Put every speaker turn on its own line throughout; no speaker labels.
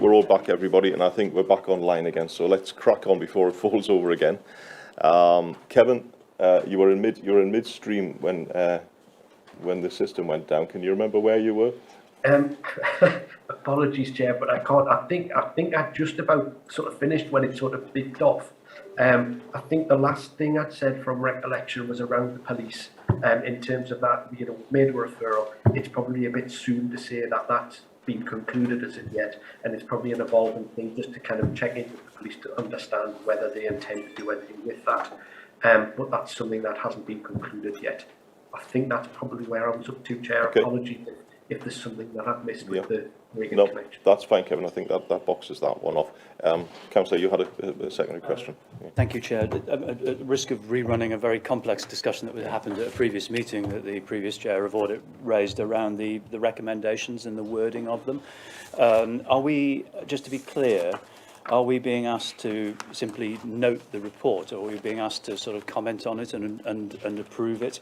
we're all back, everybody, and I think we're back online again. So let's crack on before it falls over again. Kevin, you were in midstream when the system went down. Can you remember where you were?
Apologies, Chair, but I can't. I think I just about sort of finished when it sort of bigged off. I think the last thing I'd said from recollection was around the police. In terms of that, you know, made a referral. It's probably a bit soon to say that that's been concluded as of yet, and it's probably an evolving thing just to kind of check in with the police to understand whether they intend to do anything with that. But that's something that hasn't been concluded yet. I think that's probably where I was up to, Chair. Okay. Apologies if there's something that I've missed with the Reagan connection.
That's fine, Kevin. I think that boxes that one off. Councillor, you had a secondary question.
Thank you, Chair. At risk of rerunning a very complex discussion that happened at a previous meeting that the previous Chair of Audit raised around the recommendations and the wording of them, are we, just to be clear, are we being asked to simply note the report, or are we being asked to sort of comment on it and approve it?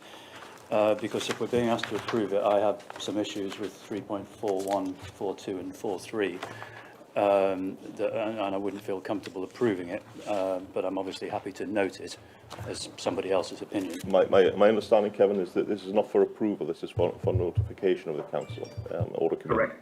Because if we're being asked to approve it, I have some issues with 3.41, 42 and 43, and I wouldn't feel comfortable approving it, but I'm obviously happy to note it as somebody else's opinion.
My understanding, Kevin, is that this is not for approval, this is for notification of the Council or the Committee.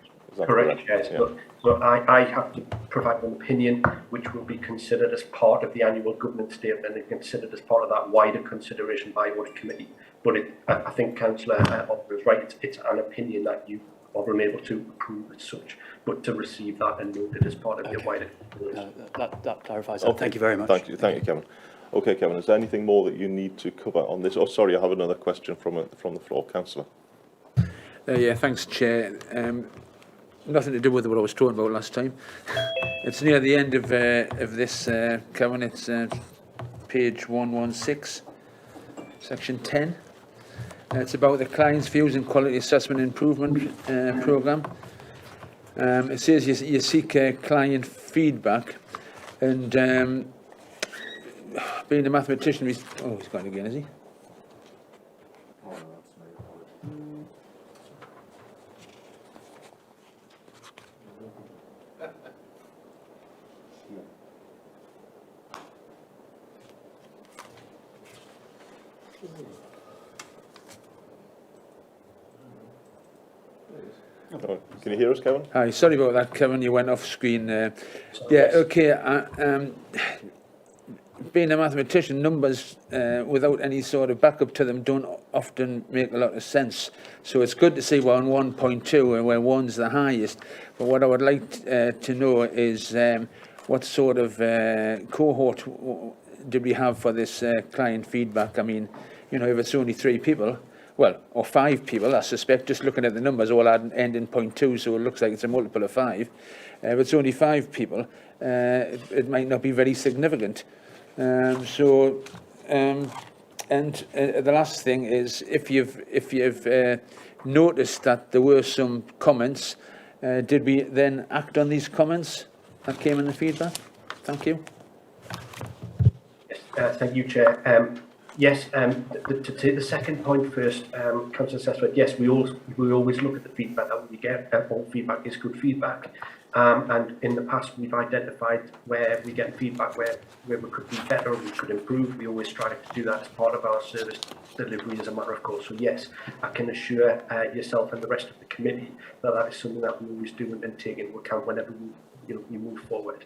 Correct, yes. Yeah. So I have to provide an opinion which will be considered as part of the annual governance statement and considered as part of that wider consideration by Audit Committee. But I think Councillor Oliver is right, it's an opinion that you are unable to approve as such, but to receive that and note it as part of your wider consideration.
That clarifies that. Okay. Thank you very much.
Thank you, Kevin. Okay, Kevin, is there anything more that you need to cover on this? Oh, sorry, I have another question from the floor. Councillor.
Yeah, thanks, Chair. Nothing to do with what I was talking about last time. It's near the end of this, Kevin. It's page 116, section 10. It's about the client's views and quality assessment improvement programme. It says you seek client feedback, and being a mathematician, he's gone again, is he?
Can you hear us, Kevin?
Hi, sorry about that, Kevin. You went off screen. Yeah, okay. Being a mathematician, numbers without any sort of backup to them don't often make a lot of sense. So it's good to see we're on 1.2 and where 1's the highest. But what I would like to know is what sort of cohort did we have for this client feedback? I mean, you know, if it's only 3 people, well, or 5 people, I suspect, just looking at the numbers, all end in 0.2, so it looks like it's a multiple of 5. If it's only 5 people, it might not be very significant. And the last thing is, if you've noticed that there were some comments, did we then act on these comments that came in the feedback? Thank you.
Yes, thank you, Chair. Yes, to take the second point first, Councillor Sesswell, yes, we always look at the feedback that we get. All feedback is good feedback. And in the past, we've identified where we get feedback where we could be better, we could improve. We always try to do that as part of our service delivery as a matter of course. So yes, I can assure yourself and the rest of the committee that that is something that we always do and take into account whenever we move forward.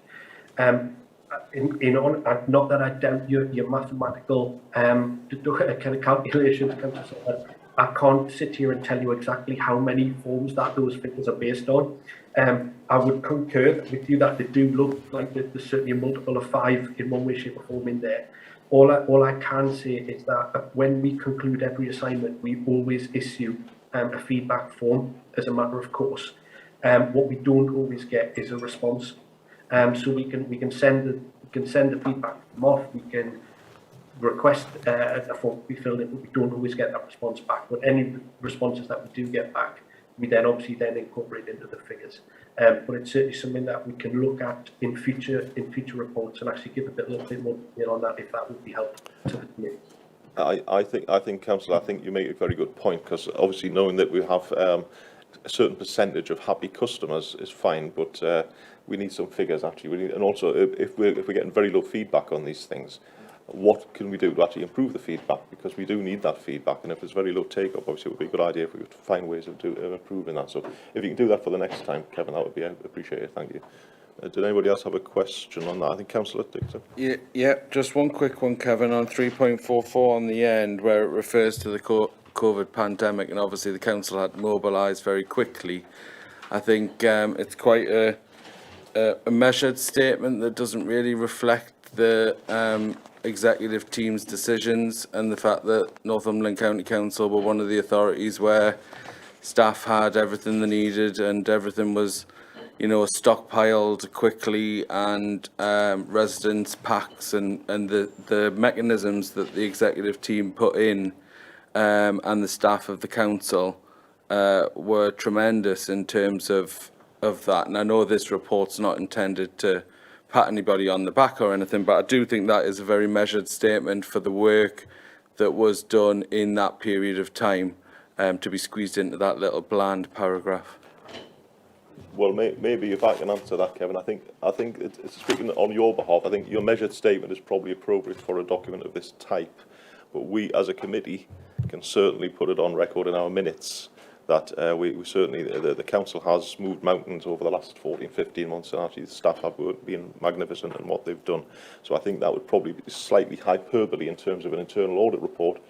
Not that I doubt your mathematical kind of calculations, I can't sit here and tell you exactly how many forms that those figures are based on. I would concur with you that they do look like there's certainly a multiple of 5 in one way, shape or form in there. All I can say is that when we conclude every assignment, we always issue a feedback form as a matter of course. What we don't always get is a response. So we can send the feedback off. We can request a form to be filled in, but we don't always get that response back. But any responses that we do get back, we then obviously incorporate into the figures. But it's certainly something that we can look at in future reports and actually give a little bit more detail on that if that would be helpful to the committee.
I think, Councillor, I think you make a very good point, because obviously knowing that we have a certain percentage of happy customers is fine, but we need some figures actually. We need, and also if we're getting very low feedback on these things, what can we do to actually improve the feedback? Because we do need that feedback, and if there's very low take-up, obviously it would be a good idea if we could find ways of improving that. So if you can do that for the next time, Kevin, that would be appreciated. Thank you. Did anybody else have a question on that? I think Councillor Dixon.
Yeah, just one quick one, Kevin, on 3.44 on the end, where it refers to the COVID pandemic, and obviously the council had mobilised very quickly. I think it's quite a measured statement that doesn't really reflect the executive team's decisions, and the fact that Northumberland County Council were one of the authorities where staff had everything they needed and everything was, you know, stockpiled quickly, and residents' packs and the mechanisms that the executive team put in and the staff of the council were tremendous in terms of that. And I know this report's not intended to pat anybody on the back or anything, but I do think that is a very measured statement for the work that was done in that period of time, to be squeezed into that little bland paragraph.
Well, maybe if I can answer that, Kevin, I think it's speaking on your behalf. I think your measured statement is probably appropriate for a document of this type, but we as a committee can certainly put it on record in our minutes that we certainly, the council has moved mountains over the last 14-15 months, and actually the staff have been magnificent in what they've done. So I think that would probably be slightly hyperbole in terms of an internal audit report,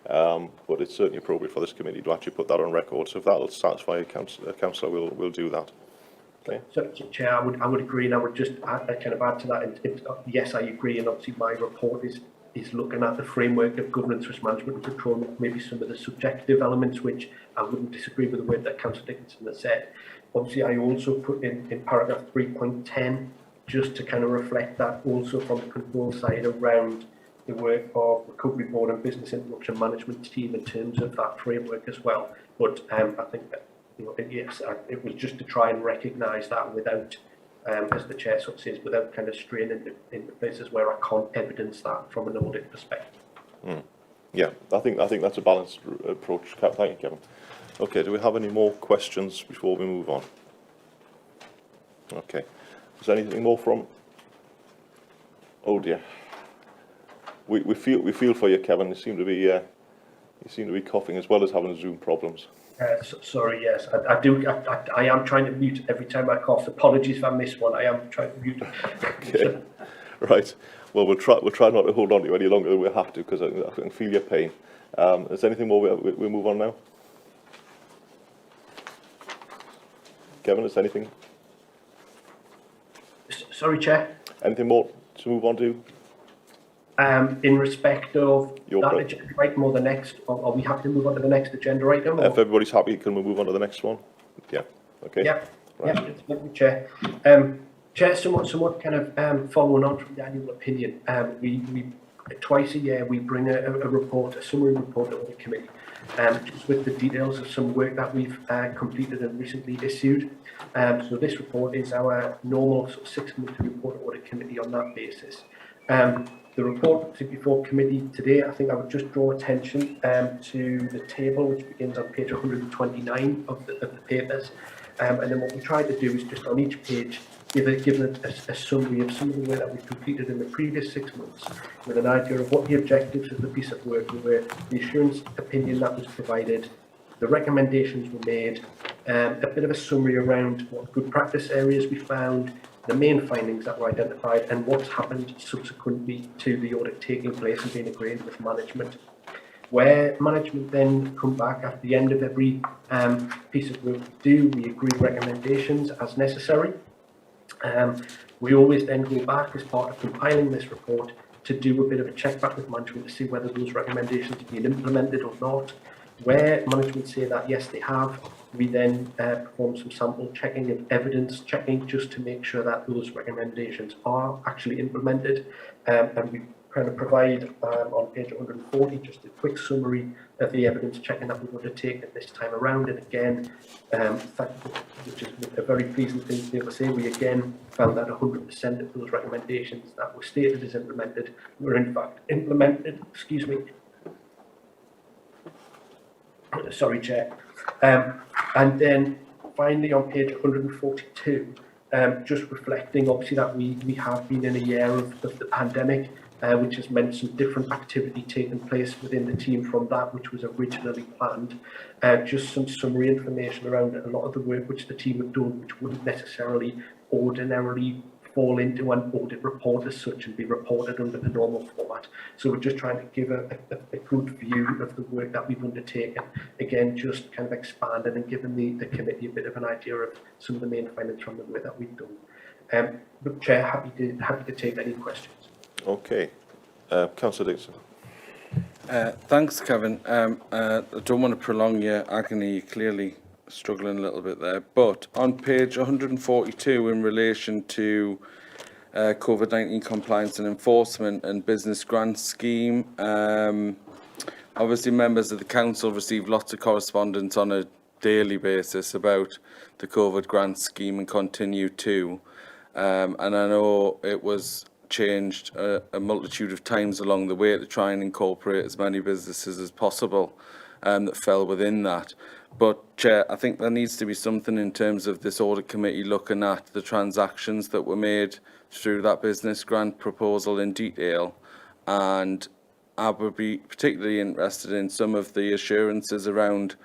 but it's certainly appropriate for this committee to actually put that on record. So if that will satisfy a councillor, we'll do that. Okay.
So, Chair, I would agree, and I would just kind of add to that. Yes, I agree, and obviously my report is looking at the framework of governance, risk management and control, maybe some of the subjective elements, which I wouldn't disagree with the word that Councillor Dickinson has said. Obviously, I also put in paragraph 3.10, just to kind of reflect that also from the control side around the work of Recovery Board and Business Interruption Management team in terms of that framework as well. But I think that, you know, yes, it was just to try and recognise that without, as the Chair sort of says, without kind of straining into places where I can't evidence that from an audit perspective.
Yeah, I think that's a balanced approach. Thank you, Kevin. Okay, do we have any more questions before we move on? Okay, is there anything more from? Oh dear, we feel for you, Kevin. You seem to be coughing as well as having Zoom problems.
Sorry, yes, I am trying to mute every time I cough. Apologies if I miss one. I am trying to mute.
Okay, right. Well, we'll try not to hold on to you any longer than we have to, because I can feel your pain. Is there anything more? We move on now. Kevin, is there anything?
Sorry, Chair.
Anything more to move on to?
In respect of
Your
that agenda item or the next, are we happy to move on to the next agenda item?
If everybody's happy, can we move on to the next one? Yeah. Okay.
Yeah.
Right.
Yeah. Thank you, Chair. Chair, somewhat kind of following on from the annual opinion. We twice a year we bring a report, a summary report to the committee, just with the details of some work that we've completed and recently issued. So this report is our normal sort of 6-monthly report to audit committee on that basis. The report before committee today, I think I would just draw attention to the table which begins on page 129 of the papers, and then what we try to do is just on each page give a summary of some of the work that we've completed in the previous 6 months, with an idea of what the objectives of the piece of work were, the assurance opinion that was provided, the recommendations were made, a bit of a summary around what good practice areas we found, the main findings that were identified, and what's happened subsequently to the audit taking place and being agreed with management. Where management then come back at the end of every piece of work we agree recommendations as necessary. We always then go back as part of compiling this report to do a bit of a check back with management to see whether those recommendations have been implemented or not. Where management say that yes they have, we then perform some sample checking and evidence checking just to make sure that those recommendations are actually implemented, and we kind of provide on page 140 just a quick summary of the evidence checking that we've undertaken this time around. And again, which is a very pleasing thing to be able to say, we again found that 100% of those recommendations that were stated as implemented were in fact implemented. Excuse me. Sorry, Chair. And then finally, on page 142, just reflecting obviously that we have been in a year of the pandemic, which has meant some different activity taking place within the team from that which was originally planned. Just some summary information around a lot of the work which the team have done, which wouldn't necessarily ordinarily fall into an audit report as such and be reported under the normal format. So we're just trying to give a good view of the work that we've undertaken. Again, just kind of expanding and giving the committee a bit of an idea of some of the main findings from the work that we've done. But Chair, happy to take any questions.
Okay. Councillor Dixon.
Thanks, Kevin. I don't want to prolong your agony. You're clearly struggling a little bit there. But on page 142, in relation to COVID-19 compliance and enforcement and business grant scheme, obviously members of the council receive lots of correspondence on a daily basis about the COVID grant scheme and continue to. And I know it was changed a multitude of times along the way to try and incorporate as many businesses as possible that fell within that. But Chair, I think there needs to be something in terms of this audit committee looking at the transactions that were made through that business grant proposal in detail, and I would be particularly interested in some of the assurances around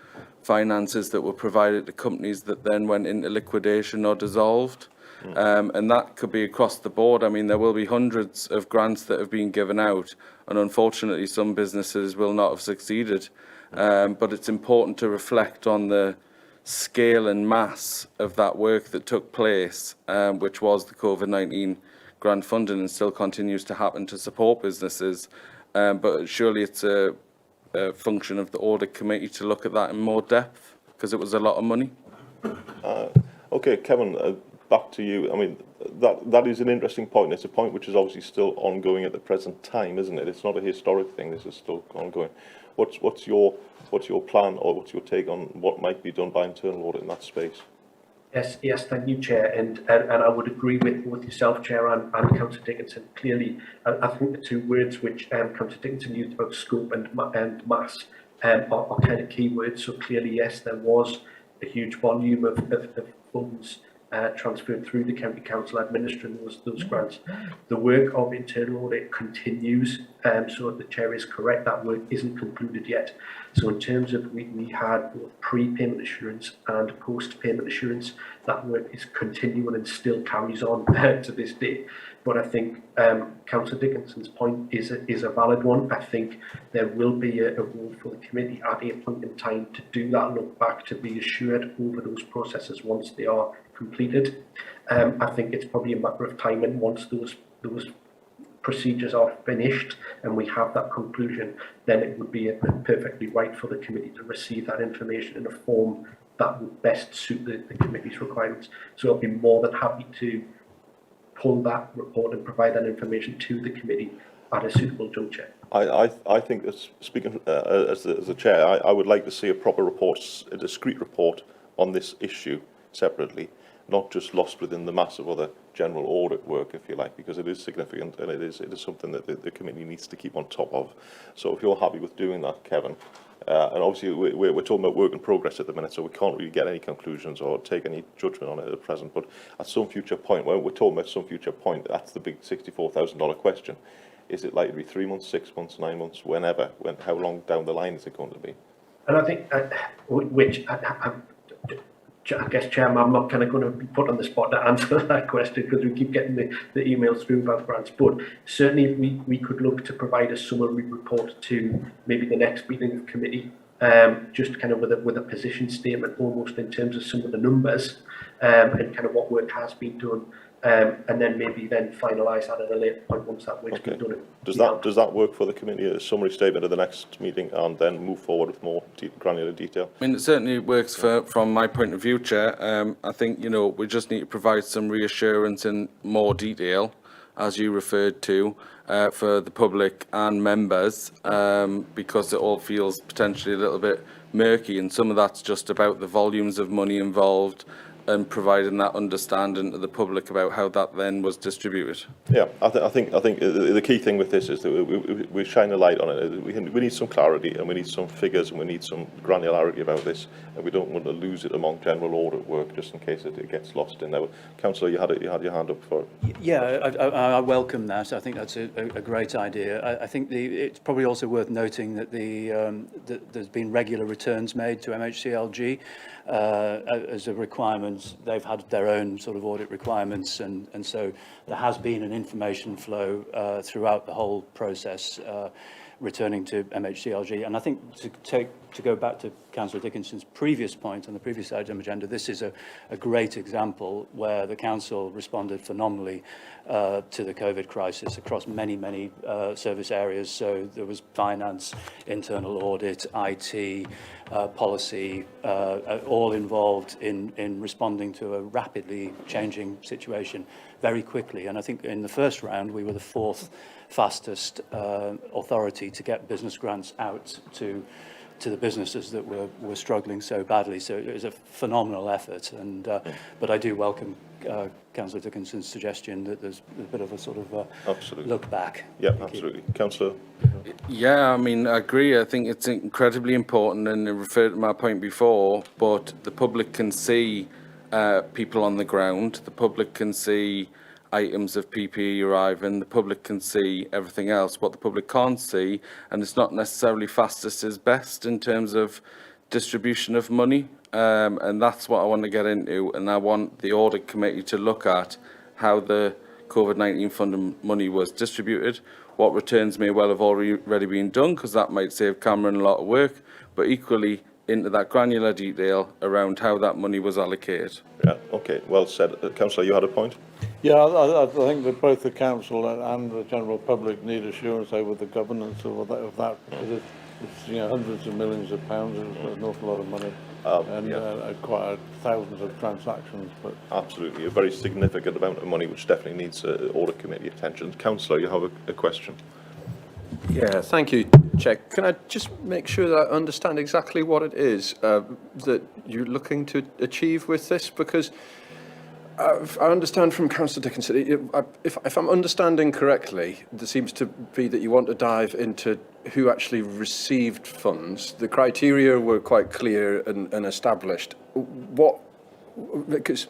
finances that were provided to companies that then went into liquidation or dissolved. And that could be across the board. I mean, there will be hundreds of grants that have been given out, and unfortunately some businesses will not have succeeded. But it's important to reflect on the scale and mass of that work that took place, which was the COVID-19 grant funding and still continues to happen to support businesses. But surely it's a function of the audit committee to look at that in more depth, because it was a lot of money.
Okay, Kevin, back to you. I mean, that is an interesting point. It's a point which is obviously still ongoing at the present time, isn't it? It's not a historic thing. This is still ongoing. What's your plan, or what's your take on what might be done by internal audit in that space?
Yes, thank you, Chair, and I would agree with yourself, Chair, and Councillor Dickinson. Clearly, I think the two words which Councillor Dickinson used about scope and mass are kind of key words. So clearly, yes, there was a huge volume of funds transferred through the County Council administering those grants. The work of internal audit continues, so the Chair is correct, that work isn't concluded yet. So in terms of, we had both pre-payment assurance and post-payment assurance, that work is continuing and still carries on to this day. But I think Councillor Dickinson's point is a valid one. I think there will be a role for the committee at a point in time to do that look back, to be assured over those processes once they are completed. I think it's probably a matter of time, and once those procedures are finished and we have that conclusion, then it would be perfectly right for the committee to receive that information in a form that would best suit the committee's requirements. So I'll be more than happy to pull that report and provide that information to the committee at a suitable juncture.
I think, speaking as the chair, I would like to see a proper report, a discrete report on this issue separately, not just lost within the mass of other general audit work, if you like, because it is significant and it is something that the committee needs to keep on top of. So if you're happy with doing that, Kevin, and obviously we're talking about work in progress at the minute, so we can't really get any conclusions or take any judgment on it at present, but at some future point, when we're talking about some future point, that's the big $64,000 question. Is it likely to be 3 months, 6 months, 9 months, whenever? How long down the line is it going to be?
And I think, I guess, Chairman, I'm not kind of going to be put on the spot to answer that question, because we keep getting the emails through about grants. But certainly we could look to provide a summary report to maybe the next meeting of committee, just kind of with a position statement almost in terms of some of the numbers and kind of what work has been done. And then maybe finalise that at a later point once that work's been done.
Does that work for the committee, a summary statement of the next meeting, and then move forward with more granular detail?
I mean, it certainly works from my point of view, Chair. I think, we just need to provide some reassurance in more detail, as you referred to, for the public and members, because it all feels potentially a little bit murky, and some of that's just about the volumes of money involved, and providing that understanding to the public about how that then was distributed.
Yeah, I think the key thing with this is that we shine a light on it. We need some clarity, and we need some figures, and we need some granularity about this, and we don't want to lose it among general audit work just in case it gets lost in there. Councillor, you had your hand up for.
Yeah, I welcome that. I think that's a great idea. I think it's probably also worth noting that there's been regular returns made to MHCLG as a requirement. They've had their own sort of audit requirements, and so there has been an information flow throughout the whole process, returning to MHCLG. And I think to go back to Councillor Dickinson's previous point on the previous item agenda, this is a great example where the council responded phenomenally to the COVID crisis across many service areas. So there was finance, internal audit, IT, policy, all involved in responding to a rapidly changing situation very quickly. And I think in the first round we were the fourth fastest authority to get business grants out to the businesses that were struggling so badly. So it was a phenomenal effort, and but I do welcome Councillor Dickinson's suggestion that there's a bit of a sort of
Absolutely.
look back.
Yeah, absolutely. Councillor?
Yeah, I mean, I agree. I think it's incredibly important, and I referred to my point before, but the public can see people on the ground, the public can see items of PPE arriving, the public can see everything else. What the public can't see, and it's not necessarily fastest is best in terms of distribution of money, and that's what I want to get into, and I want the audit committee to look at how the COVID-19 funding money was distributed, what returns may well have already been done, because that might save Cameron a lot of work, but equally into that granular detail around how that money was allocated.
Yeah, okay, well said. Councillor, you had a point?
Yeah, I think that both the council and the general public need assurance over the governance of that because it's hundreds of millions of pounds. It's an awful lot of money, and quite thousands of transactions. But
Absolutely, a very significant amount of money, which definitely needs audit committee attention. Councillor, you have a question.
Yeah, thank you, Chair. Can I just make sure that I understand exactly what it is that you're looking to achieve with this? Because I understand from Councillor Dickinson, if I'm understanding correctly, there seems to be that you want to dive into who actually received funds. The criteria were quite clear and established. Because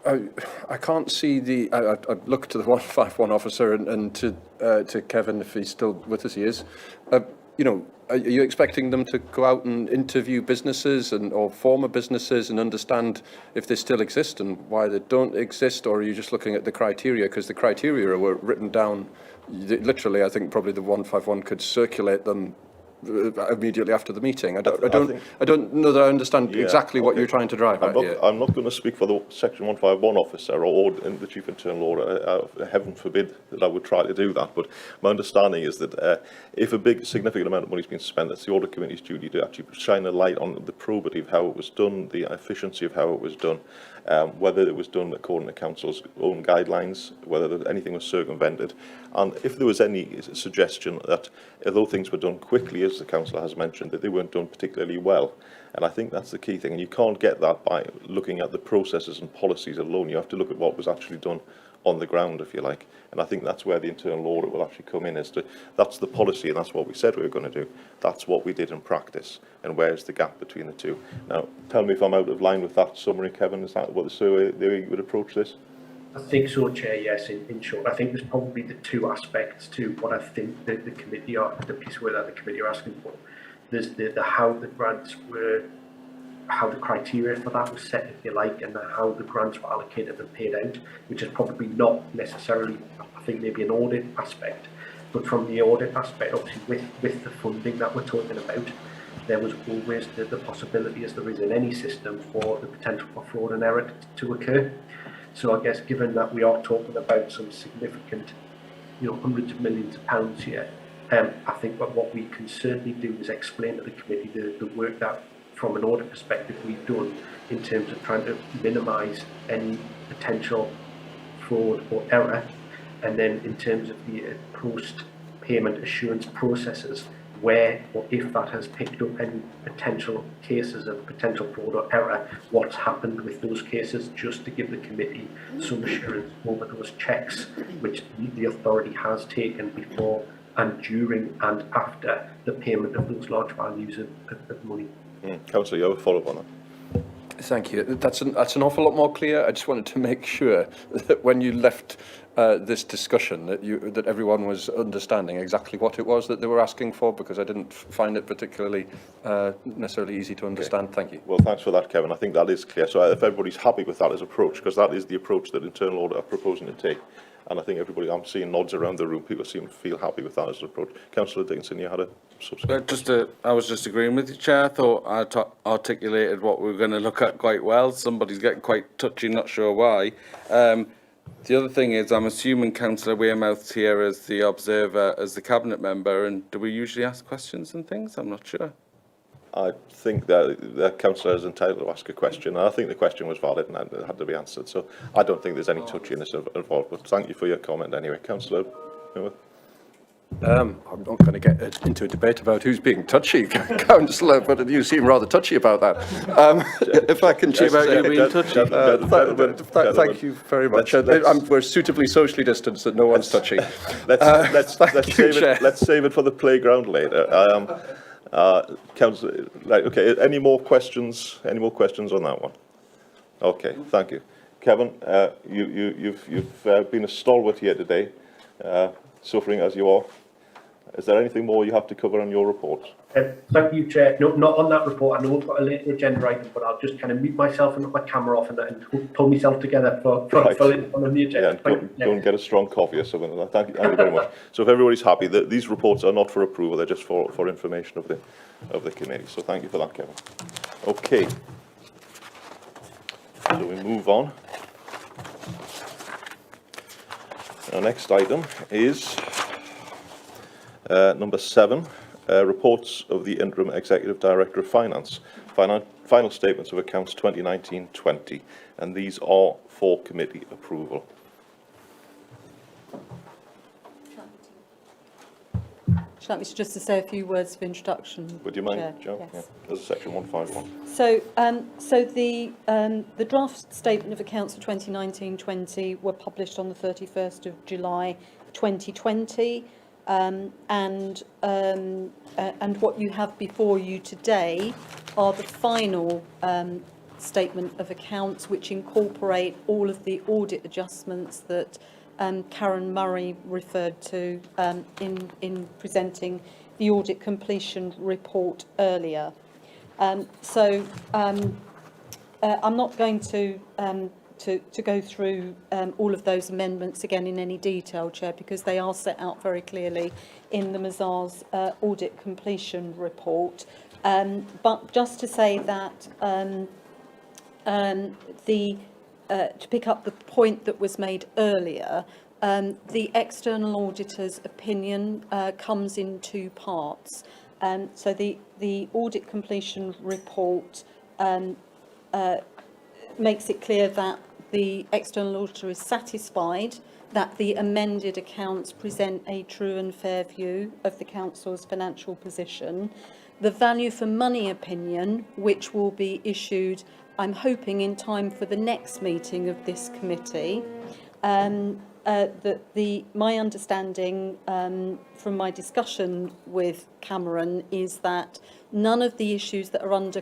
I can't see the. I look to the 151 officer and to Kevin, if he's still with us, he is. Are you expecting them to go out and interview businesses or former businesses and understand if they still exist and why they don't exist, or are you just looking at the criteria? Because the criteria were written down. Literally, I think probably the 151 could circulate them immediately after the meeting. I don't know that I understand exactly what you're trying to drive at here.
I'm not going to speak for the Section 151 officer or the Chief Internal Auditor. Heaven forbid that I would try to do that. But my understanding is that if a big, significant amount of money has been spent, it's the Audit Committee's duty to actually shine a light on the probity of how it was done, the efficiency of how it was done, whether it was done according to Council's own guidelines, whether anything was circumvented, and if there was any suggestion that, although things were done quickly, as the Councillor has mentioned, that they weren't done particularly well. And I think that's the key thing, and you can't get that by looking at the processes and policies alone. You have to look at what was actually done on the ground, if you like. And I think that's where the internal audit will actually come in, that's the policy, and that's what we said we were going to do. That's what we did in practice, and where's the gap between the two? Now, tell me if I'm out of line with that summary, Kevin. Is that what the survey you would approach this?
I think so, Chair, yes, in short. I think there's probably the two aspects to what I think the committee are, the piece of work that the committee are asking for. There's the how the grants were, how the criteria for that was set, if you like, and how the grants were allocated and paid out, which is probably not necessarily, I think, maybe an audit aspect. But from the audit aspect, obviously, with the funding that we're talking about, there was always the possibility, as there is in any system, for the potential for fraud and error to occur. So I guess given that we are talking about some significant, hundreds of millions of pounds here, I think what we can certainly do is explain to the committee the work that, from an audit perspective, we've done in terms of trying to minimise any potential fraud or error, and then in terms of the post-payment assurance processes, where or if that has picked up any potential cases of potential fraud or error, what's happened with those cases, just to give the committee some assurance over those checks which the authority has taken before and during and after the payment of those large values of money.
Councillor, you have a follow-up on that?
Thank you. That's an awful lot more clear. I just wanted to make sure that when you left this discussion that everyone was understanding exactly what it was that they were asking for, because I didn't find it particularly necessarily easy to understand. Okay. Thank you.
Well, thanks for that, Kevin. I think that is clear. So if everybody's happy with that as approach, because that is the approach that Internal Audit are proposing to take, and I think everybody, I'm seeing nods around the room, people seem to feel happy with that as an approach. Councillor Dickinson, you had a subsequent...
I was just agreeing with you, Chair. I thought I articulated what we were going to look at quite well. Somebody's getting quite touchy, not sure why. The other thing is, I'm assuming Councillor Wearmouth's here as the observer, as the Cabinet member, and do we usually ask questions and things? I'm not sure.
I think that the councillor is entitled to ask a question, and I think the question was valid and it had to be answered. So I don't think there's any touchiness involved, but thank you for your comment anyway. Councillor Wearmouth.
I'm not going to get into a debate about who's being touchy, Councillor, but you seem rather touchy about that. If I can chip out,
you being touchy.
Thank you very much. We're suitably socially distanced that no one's touchy.
Let's save it for the playground later. Councillor, right? Okay. Any more questions? Any more questions on that one? Okay. Thank you, Kevin. You've been a stalwart here today, suffering as you are. Is there anything more you have to cover on your report?
Thank you, Chair. No, not on that report. I know we've got a later agenda item, but I'll just kind of mute myself and put my camera off and pull myself together for on the agenda.
Yeah, go and get a strong coffee or something like that. Thank you very much. So if everybody's happy, these reports are not for approval, they're just for information of the committee. So thank you for that, Kevin. Okay. So we move on. Our next item is number 7, reports of the Interim Executive Director of Finance, final statements of accounts 2019-20, and these are for committee approval.
Would you like me to just to say a few words of introduction?
Would you mind,
Chair?
Jo?
Yes.
Yeah. There's a section 151.
So the draft statement of accounts for 2019-20 were published on the 31st of July 2020, and what you have before you today are the final statement of accounts, which incorporate all of the audit adjustments that Karen Murray referred to in presenting the audit completion report earlier. I'm not going to go through all of those amendments again in any detail, Chair, because they are set out very clearly in the Mazars audit completion report. But just to say that to pick up the point that was made earlier, the external auditor's opinion comes in two parts. So the audit completion report makes it clear that the external auditor is satisfied that the amended accounts present a true and fair view of the council's financial position. The value for money opinion, which will be issued, I'm hoping, in time for the next meeting of this committee, my understanding from my discussion with Cameron is that none of the issues that are under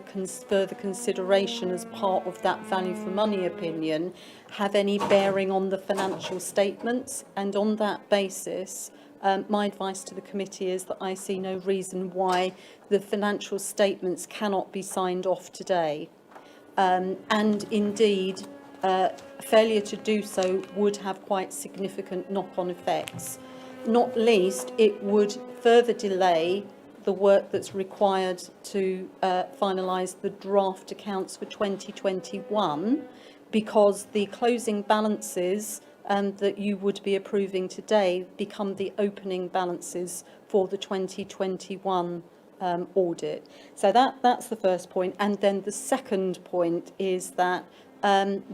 further consideration as part of that value for money opinion have any bearing on the financial statements, and on that basis my advice to the committee is that I see no reason why the financial statements cannot be signed off today. And indeed, failure to do so would have quite significant knock-on effects. Not least, it would further delay the work that's required to finalise the draft accounts for 2021, because the closing balances that you would be approving today become the opening balances for the 2021 audit. So that's the first point. And then the second point is that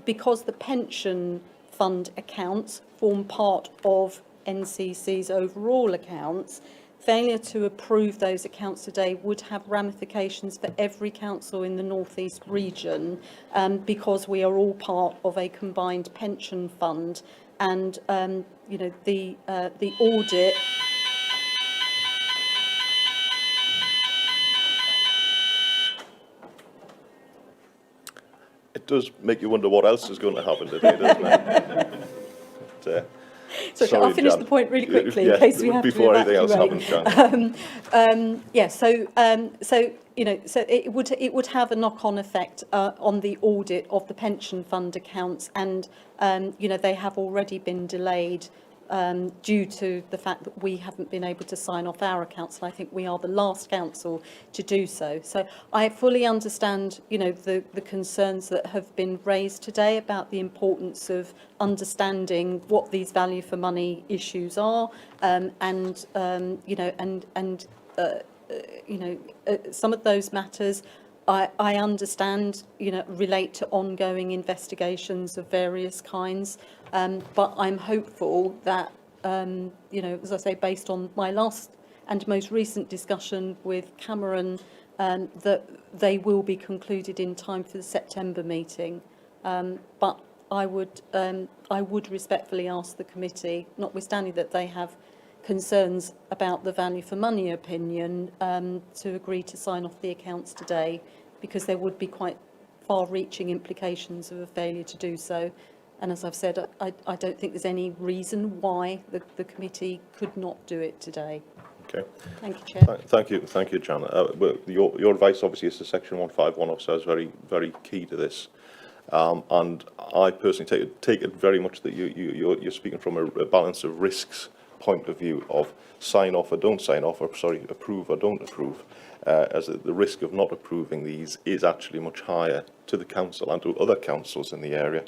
because the pension fund accounts form part of NCC's overall accounts, failure to approve those accounts today would have ramifications for every council in the North East region, because we are all part of a combined pension fund, and you know, the audit.
It does make you wonder what else is going to happen today, doesn't it? But,
So
sorry,
I'll finish
Jan.
the point really quickly
Yeah,
in case we have
before
to
anything else
evacuate.
happens, Jan.
Yeah, so you know, so it would have a knock-on effect on the audit of the pension fund accounts, and you know, they have already been delayed due to the fact that we haven't been able to sign off our accounts, and I think we are the last council to do so. So I fully understand, you know, the concerns that have been raised today about the importance of understanding what these value for money issues are, and you know, you know, some of those matters I understand, you know, relate to ongoing investigations of various kinds, but I'm hopeful that, you know, as I say, based on my last and most recent discussion with Cameron, that they will be concluded in time for the September meeting. But I would respectfully ask the committee, notwithstanding that they have concerns about the value for money opinion, to agree to sign off the accounts today, because there would be quite far-reaching implications of a failure to do so. And as I've said, I don't think there's any reason why the committee could not do it today.
Okay.
Thank you, Chair.
Thank you, Jan. Well, your advice, obviously, as the Section 151 officer, is very, very key to this. And I personally take it very much that you're speaking from a balance of risks point of view of sign off or don't sign off, or sorry, approve or don't approve, as the risk of not approving these is actually much higher to the council and to other councils in the area,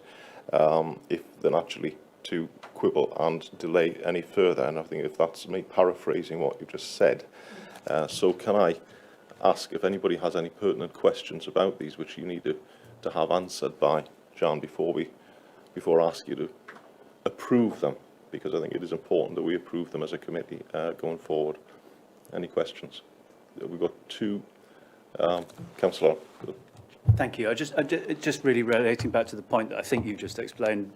than actually to quibble and delay any further. And I think if that's me paraphrasing what you just said, so can I ask if anybody has any pertinent questions about these which you need to have answered by Jan before I ask you to approve them, because I think it is important that we approve them as a committee going forward. Any questions? We've got two. Councillor.
Thank you. Just really relating back to the point that I think you just explained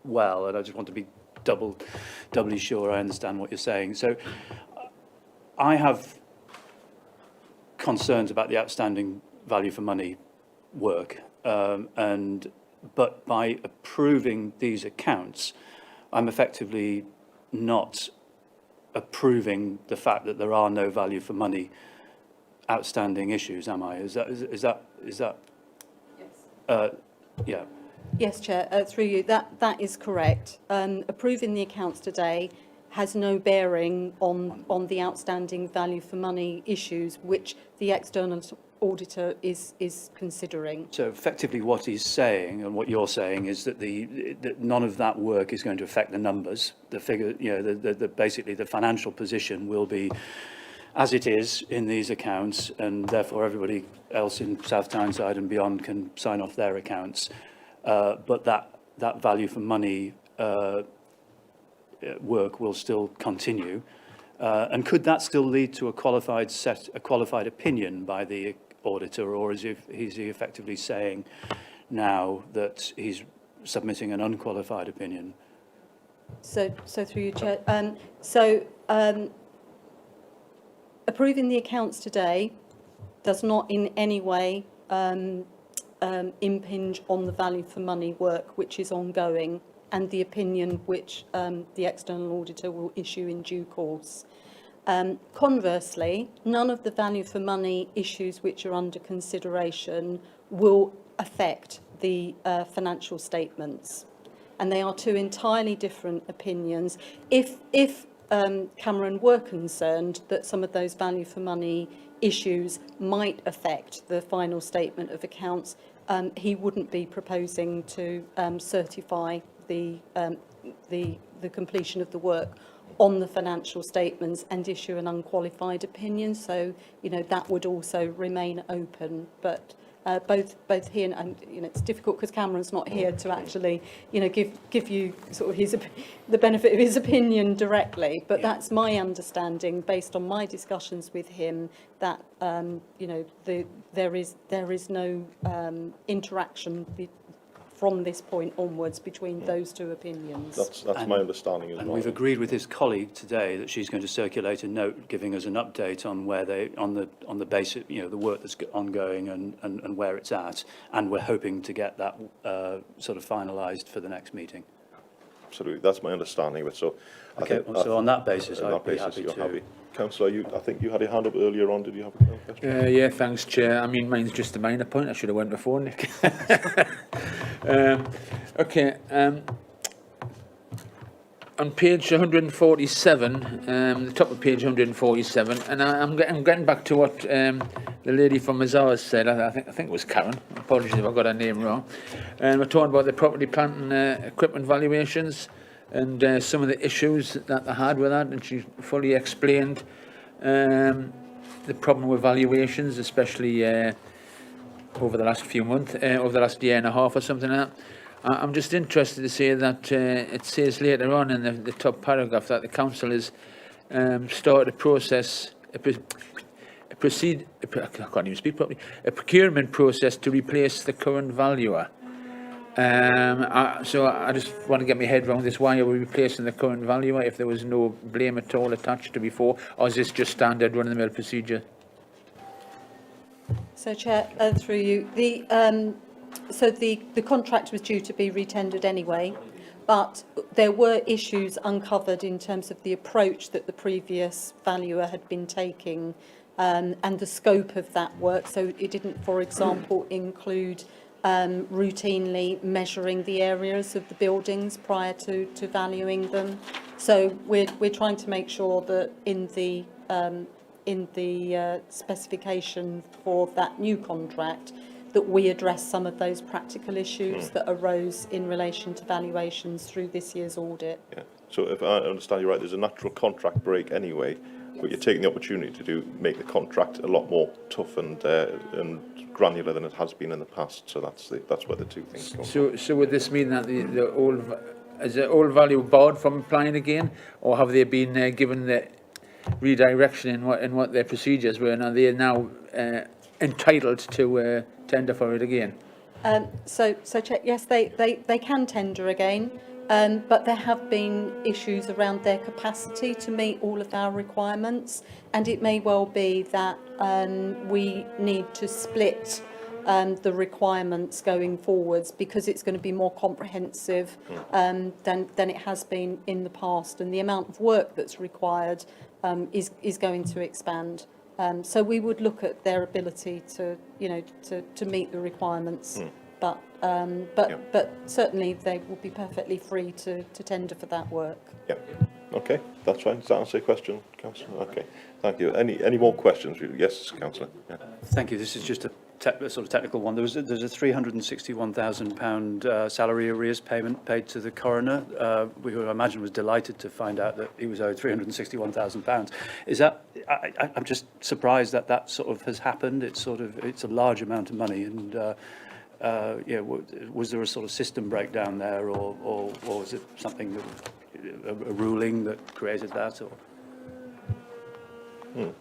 well, and I just want to be doubly sure I understand what you're saying. So I have concerns about the outstanding value for money work, but by approving these accounts, I'm effectively not approving the fact that there are no value for money outstanding issues, am I? Is that? Yes. Yeah.
Yes, Chair, through you, that is correct. Approving the accounts today has no bearing on the outstanding value for money issues which the external auditor is considering.
So effectively what he's saying and what you're saying is that that none of that work is going to affect the numbers. The figure, you know, basically the financial position will be as it is in these accounts, and therefore everybody else in South Tyneside and beyond can sign off their accounts. But that value for money work will still continue. And could that still lead to a qualified opinion by the auditor, or is he effectively saying now that he's submitting an unqualified opinion?
So through you, Chair. Approving the accounts today does not in any way impinge on the value for money work which is ongoing, and the opinion which the external auditor will issue in due course. Conversely, none of the value for money issues which are under consideration will affect the financial statements, and they are two entirely different opinions. If Cameron were concerned that some of those value for money issues might affect the final statement of accounts, he wouldn't be proposing to certify the completion of the work on the financial statements and issue an unqualified opinion. So, you know, that would also remain open. But both he and you know, it's difficult because Cameron's not here to actually, you know, give you sort of the benefit of his opinion directly. But that's my understanding, based on my discussions with him, that you know, there is no interaction from this point onwards between those two opinions.
That's my understanding as well.
And we've agreed with his colleague today that she's going to circulate a note giving us an update on where they, on the basic, you know, the work that's ongoing and where it's at. And we're hoping to get that sort of finalised for the next meeting.
Absolutely, that's my understanding of it. So,
Okay, so on that basis, I'd be happy to.
Councillor, I think you had your hand up earlier on. Did you have a question?
Yeah, thanks, Chair. I mean, mine's just a minor point. I should have went before, Nick. Okay. On page 147, the top of page 147, and I'm getting back to what the lady from Mazars said. I think it was Karen. Apologies if I got her name wrong. And we're talking about the property, plant and equipment valuations, and some of the issues that they had with that, and she fully explained the problem with valuations, especially over the last few months, over the last year and a half or something like that. I'm just interested to say that it says later on in the top paragraph that the council has started a process, I can't even speak properly, a procurement process to replace the current valuer. So I just want to get my head around this. Why are we replacing the current valuer if there was no blame at all attached to before, or is this just standard run-of-the-mill procedure?
So, Chair, through you, so the contract was due to be retendered anyway, but there were issues uncovered in terms of the approach that the previous valuer had been taking, and the scope of that work. So it didn't, for example, include routinely measuring the areas of the buildings prior to valuing them. So we're trying to make sure that in the specification for that new contract, that we address some of those practical issues that arose in relation to valuations through this year's audit.
Yeah. So if I understand you right, there's a natural contract break anyway, but you're taking the opportunity to make the contract a lot more tough and granular than it has been in the past. So that's where the two things go.
So would this mean that is the old value barred from applying again, or have they been given the redirection in what their procedures were, and are they now entitled to tender for it again?
So check, yes, they can tender again, but there have been issues around their capacity to meet all of our requirements, and it may well be that we need to split the requirements going forwards, because it's going to be more comprehensive than it has been in the past, and the amount of work that's required is going to expand. So we would look at their ability to, you know, to meet the requirements, but certainly they will be perfectly free to tender for that work.
Yeah. Okay, that's fine. Does that answer your question, Councillor? Okay, thank you. Any more questions? Yes, Councillor. Yeah.
Thank you. This is just a sort of technical one. There's a £361,000 salary arrears payment paid to the coroner. We I imagine was delighted to find out that he was owed £361,000. Is that? I'm just surprised that that sort of has happened. It's a large amount of money, and yeah, was there a sort of system breakdown there, or was it something that, a ruling that created that, or?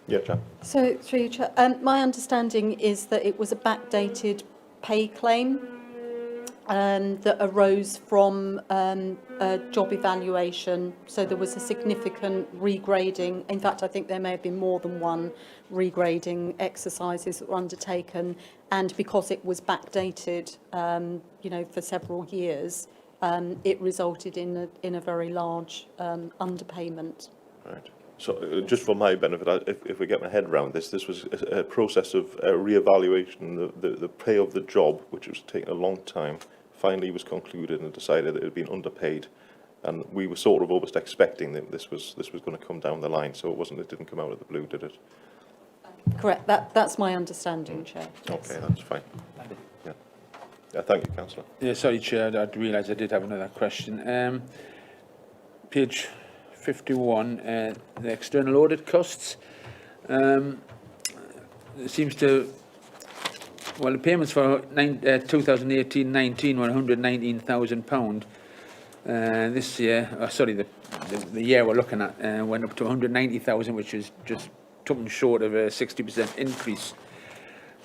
Yeah, Jan.
So, through you, Chair, my understanding is that it was a backdated pay claim that arose from a job evaluation. So there was a significant regrading. In fact, I think there may have been more than one regrading exercises that were undertaken. And because it was backdated, you know, for several years, it resulted in a very large underpayment.
Right. So just for my benefit, if we get my head around this was a process of re-evaluation. The pay of the job, which was taking a long time, finally was concluded and decided that it had been underpaid. And we were sort of almost expecting that this was going to come down the line. So it didn't come out of the blue, did it?
Correct. That's my understanding, Chair. Yes.
Okay, that's fine. Yeah. Thank you, Councillor.
Yeah, sorry, Chair, I realised I did have another question. Page 51, the external audit costs. It seems to Well, the payments for 2018-19 were £119,000. This year, sorry, the year we're looking at went up to 190,000, which is just something short of a 60% increase.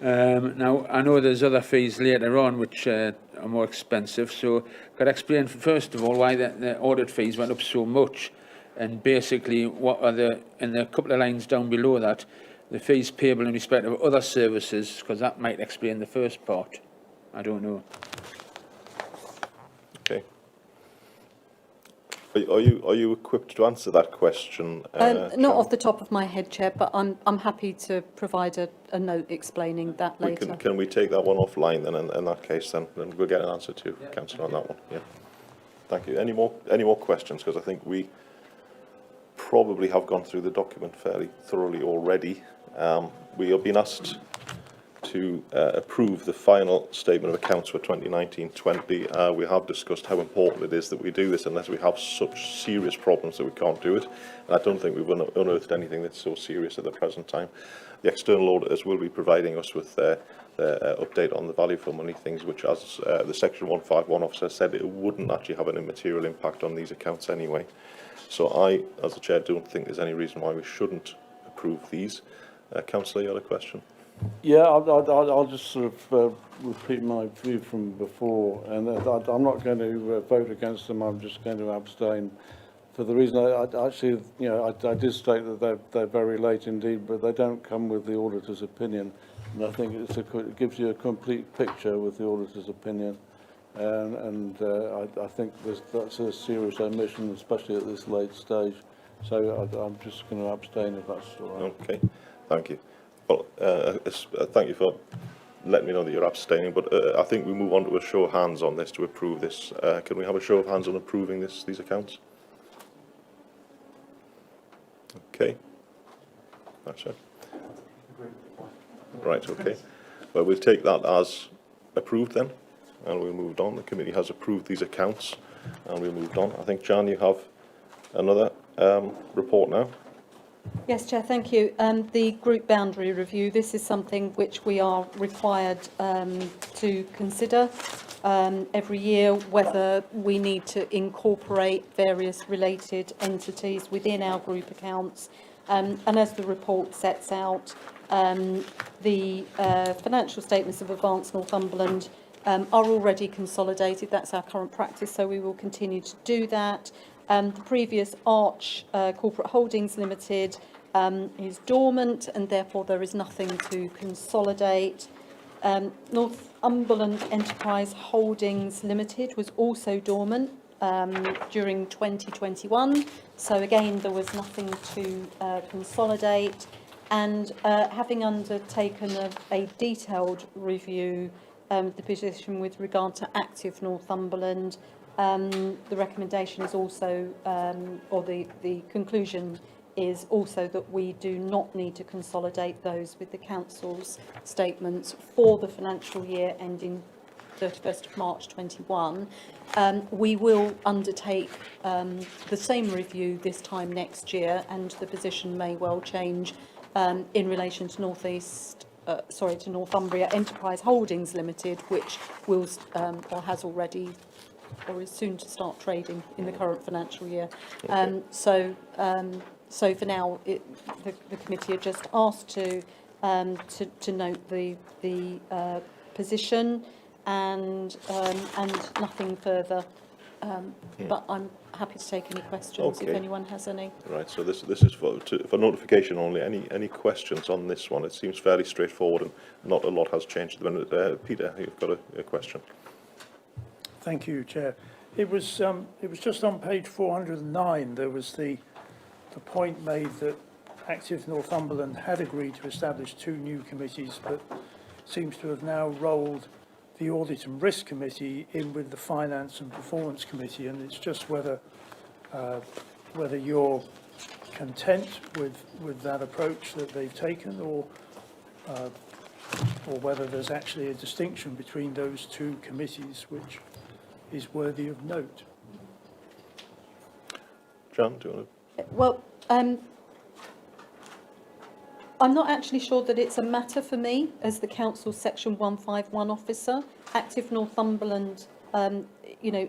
Now, I know there's other fees later on which are more expensive, so could I explain first of all why the audit fees went up so much, and basically what are in the couple of lines down below that, the fees payable in respect of other services, because that might explain the first part. I don't know.
Okay. Are you equipped to answer that question?
Not off the top of my head, Chair, but I'm happy to provide a note explaining that later.
Can we take that one offline then? In that case, then we'll get an answer to Councillor on that one. Yeah. Thank you. Any more questions? Because I think we probably have gone through the document fairly thoroughly already. We have been asked to approve the final statement of accounts for 2019-20. We have discussed how important it is that we do this unless we have such serious problems that we can't do it. And I don't think we've unearthed anything that's so serious at the present time. The external auditors will be providing us with their update on the value for money things, which, as the Section 151 officer said, it wouldn't actually have an immaterial impact on these accounts anyway. So I, as the Chair, don't think there's any reason why we shouldn't approve these. Councillor, you had a question?
Yeah, I'll just sort of repeat my view from before, and I'm not going to vote against them. I'm just going to abstain for the reason I actually, you know, I did state that they're very late indeed, but they don't come with the auditor's opinion, and I think it gives you a complete picture with the auditor's opinion, and I think that's a serious omission, especially at this late stage. So I'm just going to abstain if that's all right.
Okay, thank you. Well, thank you for letting me know that you're abstaining, but I think we move on to a show of hands on this to approve this. Can we have a show of hands on approving these accounts? Okay. That's it. Right, okay. Well, we'll take that as approved then, and we'll move on. The committee has approved these accounts, and we'll move on. I think, Jan, you have another report now.
Yes, Chair, thank you. The group boundary review, this is something which we are required to consider every year, whether we need to incorporate various related entities within our group accounts. And as the report sets out, the financial statements of Advanced Northumberland are already consolidated. That's our current practice, so we will continue to do that. The previous Arch Corporate Holdings Limited is dormant, and therefore there is nothing to consolidate. Northumberland Enterprise Holdings Limited was also dormant during 2021, so again there was nothing to consolidate. And having undertaken a detailed review, the position with regard to active Northumberland, the recommendation is also, or the conclusion is also that we do not need to consolidate those with the Council's statements for the financial year ending 31st of March 21. We will undertake the same review this time next year, and the position may well change in relation to Northumbria Enterprise Holdings Limited, which will or has already or is soon to start trading in the current financial year. Okay. So for now, the committee are just asked to note the position and nothing further. But I'm happy to take any questions if anyone has any.
Right. So this is for notification only. Any questions on this one? It seems fairly straightforward, and not a lot has changed at the minute. Peter, you've got a question.
Thank you, Chair. It was just on page 409. There was the point made that Active Northumberland had agreed to establish 2 new committees, but seems to have now rolled the Audit and Risk Committee in with the Finance and Performance Committee, and it's just whether you're content with that approach that they've taken, or whether there's actually a distinction between those 2 committees, which is worthy of note.
John, do you want to?
Well, I'm not actually sure that it's a matter for me as the council's Section 151 officer. Active Northumberland,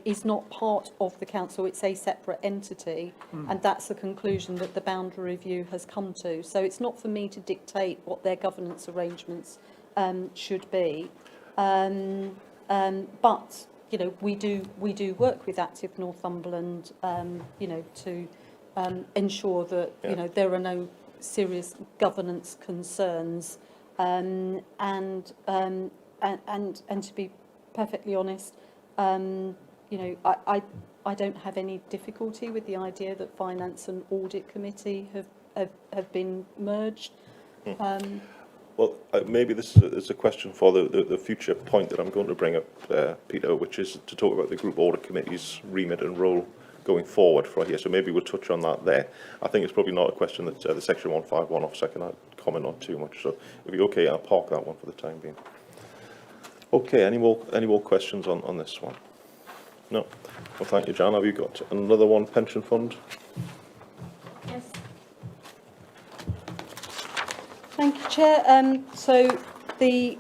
is not part of the council. It's a separate entity, and that's the conclusion that the boundary review has come to. So it's not for me to dictate what their governance arrangements should be. But we do work with Active Northumberland, to ensure that there are no serious governance concerns, and to be perfectly honest, I don't have any difficulty with the idea that Finance and Audit Committee have been merged.
Well, maybe this is a question for the future point that I'm going to bring up, Peter, which is to talk about the Group Audit Committee's remit and role going forward for here. So maybe we'll touch on that there. I think it's probably not a question that the Section 151 officer can comment on too much. So if you're okay, I'll park that one for the time being. Okay, any more questions on this one? No? Well, thank you, Jan. Have you got another one, pension fund?
Yes. Thank you, Chair. So the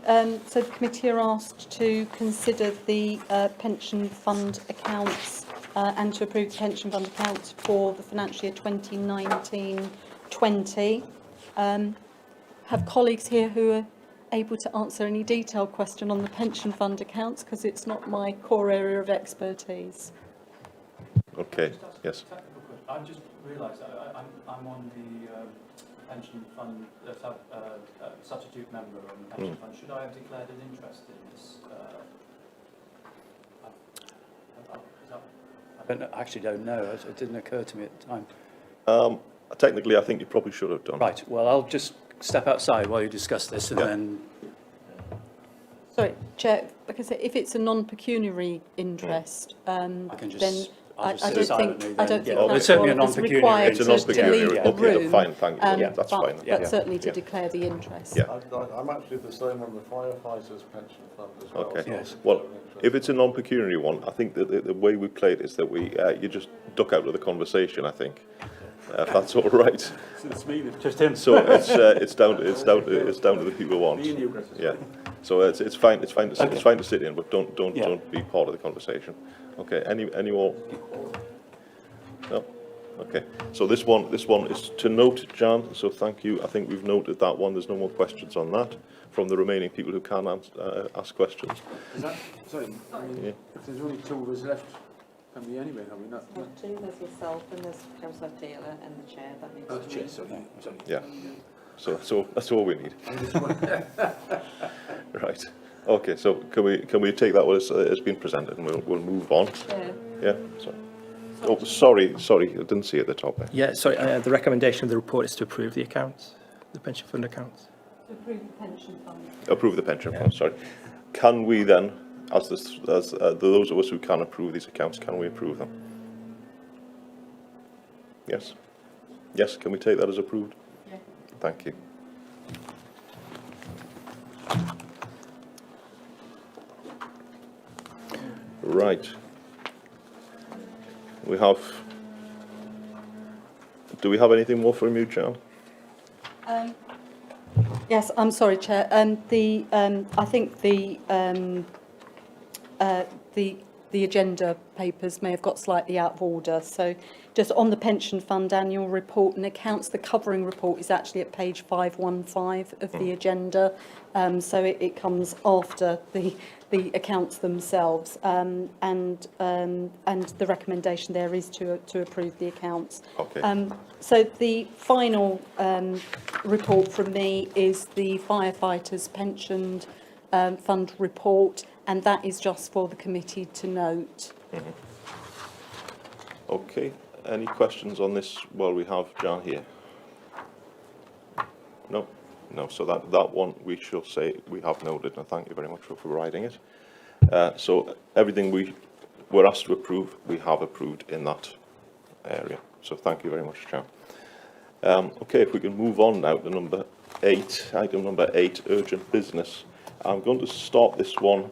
committee are asked to consider the pension fund accounts and to approve the pension fund accounts for the financial year 2019-20. Have colleagues here who are able to answer any detailed question on the pension fund accounts, because it's not my core area of expertise.
Okay, yes.
I've just realised I'm on the pension fund, substitute member on the pension fund. Should I have declared an interest in this? I actually don't know. It didn't occur to me at the time.
Technically, I think you probably should have done.
Right. Well, I'll just step outside while you discuss this, and then.
Sorry, Chair, because if it's a non-pecuniary interest,
I can just.
then
I'll just
I
sit
don't
silently
think
then.
I don't think
Well,
that's
it's certainly a
one that's
non-pecuniary.
required
It's a
to
non-pecuniary.
leave the
Okay,
room.
fine, thank you. That's fine.
But certainly to declare the interest.
Yeah.
I'm actually the same on the firefighters pension fund as well.
Okay.
so
Yes.
Well, if it's a non-pecuniary one, I think that the way we play it is that you just duck out of the conversation. I think if that's all right.
It's me, just him.
So it's down to the people who want. Yeah. So it's fine to sit in, but don't be part of the conversation. Okay. Any more? No. Okay. So this one is to note, Jan. So thank you. I think we've noted that one. There's no more questions on that from the remaining people who can ask questions.
Is that, sorry, I mean, if there's only two of us left, can we anyway, have we not?
Two, there's yourself and there's Councillor Taylor and the chair. That needs
Oh,
to be-
chair, sorry.
Yeah. So that's all we need. Right. Okay. So can we take that one as been presented, and we'll move on. Yeah. Sorry. Oh, sorry. I didn't see it at the top there.
Yeah, sorry, the recommendation of the report is to approve the accounts, the pension fund accounts.
To approve the pension fund.
Approve the pension fund. Sorry. Can we then, as those of us who can approve these accounts, can we approve them? Yes. Yes. Can we take that as approved?
Yeah.
Thank you. Right. Do we have anything more from you, Jan?
Yes, I'm sorry, Chair. I think the agenda papers may have got slightly out of order. So just on the pension fund annual report and accounts, the covering report is actually at page 515 of the agenda. So it comes after the accounts themselves, and the recommendation there is to approve the accounts.
Okay.
So the final report from me is the Firefighters Pension Fund report, and that is just for the committee to note.
Okay. Any questions on this while we have Jan here? No? No. So that one we shall say we have noted, and thank you very much for providing it. So everything we were asked to approve, we have approved in that area. So thank you very much, Jan. Okay, if we can move on now to number 8, item number 8, urgent business. I'm going to start this one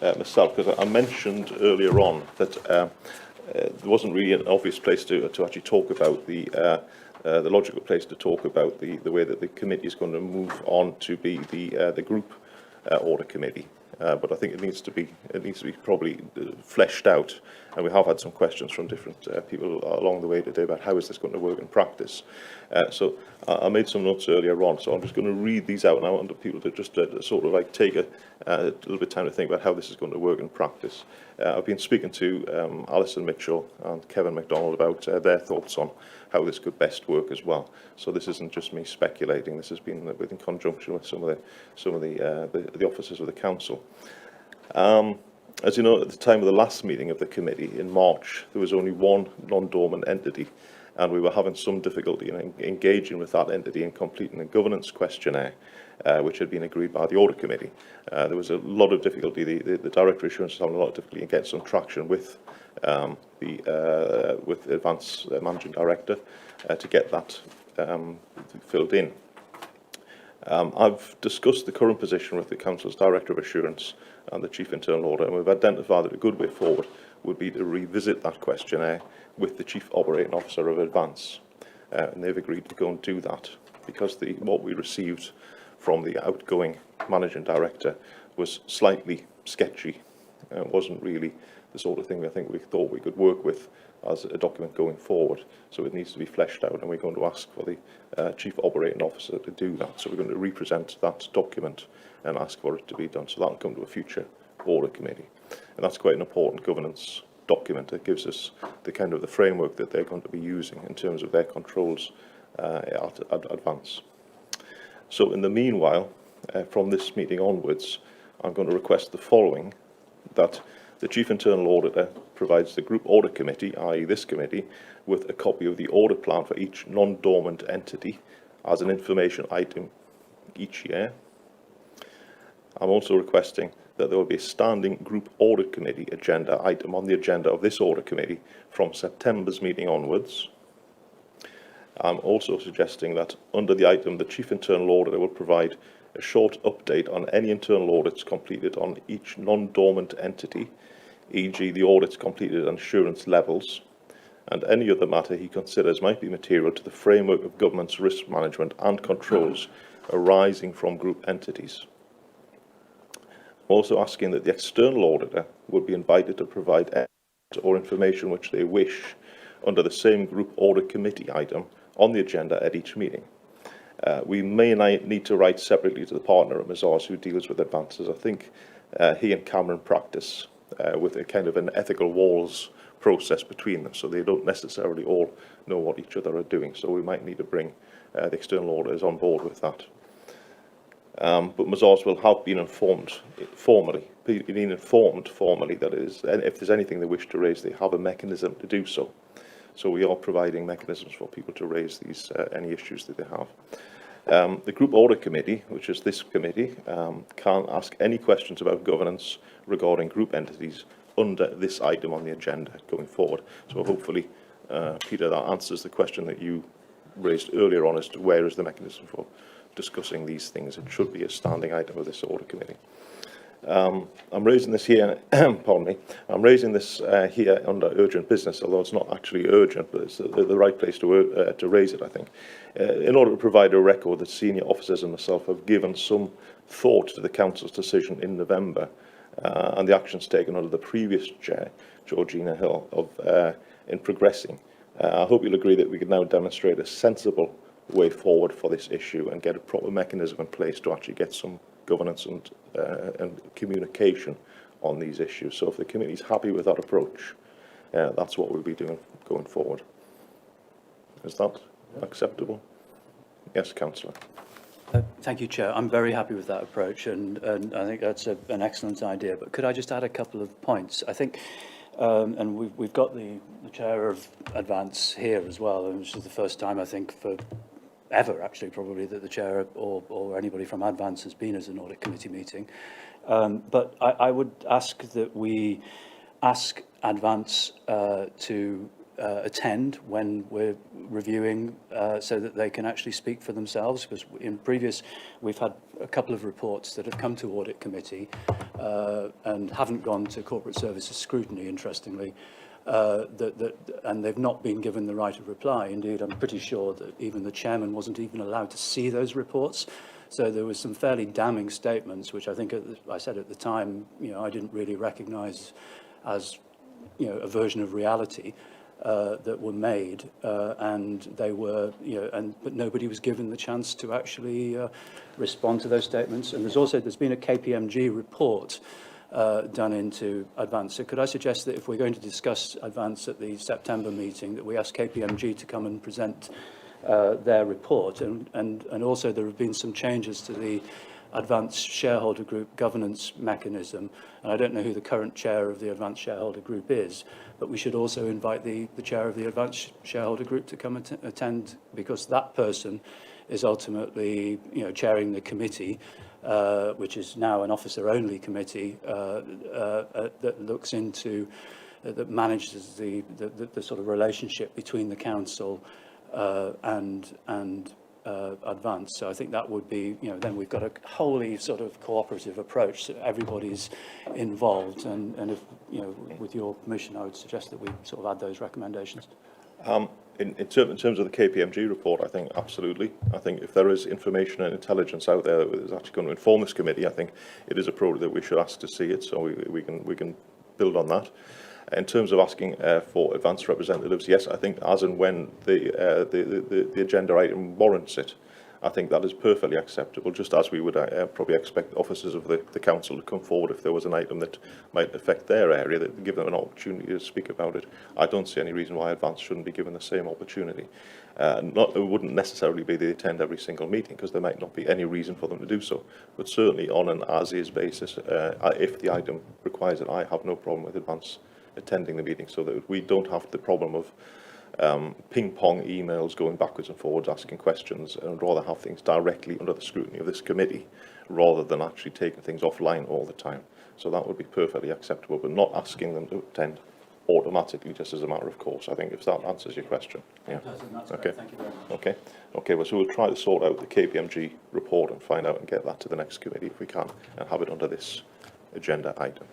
myself, because I mentioned earlier on that there wasn't really an obvious place to actually talk about the the logical place to talk about the way that the committee is going to move on to be the group audit committee. But I think it needs to be probably fleshed out, and we have had some questions from different people along the way today about how is this going to work in practice. So I made some notes earlier on, so I'm just going to read these out now, and people to just sort of like take a little bit of time to think about how this is going to work in practice. I've been speaking to Alison Mitchell and Kevin MacDonald about their thoughts on how this could best work as well. So this isn't just me speculating. This has been in conjunction with some of the officers of the council. As you know, at the time of the last meeting of the committee in March, there was only one non-dormant entity, and we were having some difficulty in engaging with that entity in completing a governance questionnaire, which had been agreed by the audit committee. There was a lot of difficulty. The Director of Assurance was having a lot of difficulty in getting some traction with with Advance Managing Director to get that filled in. I've discussed the current position with the Council's Director of Assurance and the Chief Internal Auditor, and we've identified that a good way forward would be to revisit that questionnaire with the Chief Operating Officer of Advance. And they've agreed to go and do that because what we received from the outgoing Managing Director was slightly sketchy. It wasn't really the sort of thing I think we thought we could work with as a document going forward. So it needs to be fleshed out, and we're going to ask for the Chief Operating Officer to do that. So we're going to represent that document and ask for it to be done. So that'll come to a future audit committee. And that's quite an important governance document. It gives us the kind of the framework that they're going to be using in terms of their controls at Advance. So in the meanwhile, from this meeting onwards, I'm going to request the following: that the Chief Internal Auditor provides the Group Audit Committee, i.e. this committee, with a copy of the audit plan for each non-dormant entity as an information item each year. I'm also requesting that there will be a standing Group Audit Committee agenda item on the agenda of this Audit Committee from September's meeting onwards. I'm also suggesting that under the item, the Chief Internal Auditor will provide a short update on any internal audits completed on each non-dormant entity, e.g. the audits completed at assurance levels, and any other matter he considers might be material to the framework of government's risk management and controls arising from group entities. I'm also asking that the external auditor would be invited to provide evidence or information which they wish under the same Group Audit Committee item on the agenda at each meeting. We may need to write separately to the partner at Mazars who deals with advances. I think he and Cameron practice with a kind of an ethical walls process between them, so they don't necessarily all know what each other are doing. So we might need to bring the external auditors on board with that. But Mazars will have been informed formally, that is, and if there's anything they wish to raise, they have a mechanism to do so. So we are providing mechanisms for people to raise these any issues that they have. The Group Audit Committee, which is this committee, can ask any questions about governance regarding group entities under this item on the agenda going forward. So hopefully, Peter, that answers the question that you raised earlier on as to where is the mechanism for discussing these things. It should be a standing item of this Audit Committee. I'm raising this here, pardon me, I'm raising this here under urgent business, although it's not actually urgent, but it's the right place to raise it, I think, in order to provide a record that senior officers and myself have given some thought to the Council's decision in November and the actions taken under the previous Chair, Georgina Hill, in progressing. I hope you'll agree that we can now demonstrate a sensible way forward for this issue and get a proper mechanism in place to actually get some governance and communication on these issues. So if the committee is happy with that approach, that's what we'll be doing going forward. Is that acceptable? Yes, Councillor.
Thank you, Chair. I'm very happy with that approach, and I think that's an excellent idea. But could I just add a couple of points? I think, and we've got the Chair of Advance here as well, and which is the first time, I think, for ever, actually, probably, that the Chair or anybody from Advance has been as an Audit Committee meeting. But I would ask that we ask Advance to attend when we're reviewing so that they can actually speak for themselves, because in previous we've had a couple of reports that have come to Audit Committee and haven't gone to Corporate Services scrutiny, interestingly, and they've not been given the right of reply. Indeed, I'm pretty sure that even the chairman wasn't even allowed to see those reports. So there was some fairly damning statements, which I think I said at the time, I didn't really recognise as, a version of reality that were made, and they were, but nobody was given the chance to actually respond to those statements. And there's been a KPMG report done into Advance. So could I suggest that if we're going to discuss Advance at the September meeting, that we ask KPMG to come and present their report, and also there have been some changes to the Advance Shareholder Group governance mechanism, and I don't know who the current chair of the Advance Shareholder Group is, but we should also invite the chair of the Advance Shareholder Group to come and attend, because that person is ultimately, chairing the committee, which is now an officer-only committee that looks into, that manages the sort of relationship between the council and Advance. So I think that would be, then we've got a wholly sort of cooperative approach, so everybody's involved, and if, with your permission, I would suggest that we sort of add those recommendations.
In terms of the KPMG report, I think absolutely. I think if there is information and intelligence out there that is actually going to inform this committee, I think it is appropriate that we should ask to see it, so we can build on that. In terms of asking for advanced representatives, yes, I think as and when the agenda item warrants it, I think that is perfectly acceptable, just as we would probably expect officers of the council to come forward if there was an item that might affect their area, that give them an opportunity to speak about it. I don't see any reason why Advance shouldn't be given the same opportunity. It wouldn't necessarily be they attend every single meeting, because there might not be any reason for them to do so, but certainly on an as-is basis, if the item requires it, I have no problem with Advance attending the meeting, so that we don't have the problem of ping-pong emails going backwards and forwards asking questions, and rather have things directly under the scrutiny of this committee rather than actually taking things offline all the time. So that would be perfectly acceptable, but not asking them to attend automatically just as a matter of course. I think if that answers your question. Yeah.
It does, and that's
okay.
great. Thank you very much.
Okay, well, so we'll try to sort out the KPMG report and find out and get that to the next committee if we can, and have it under this agenda item.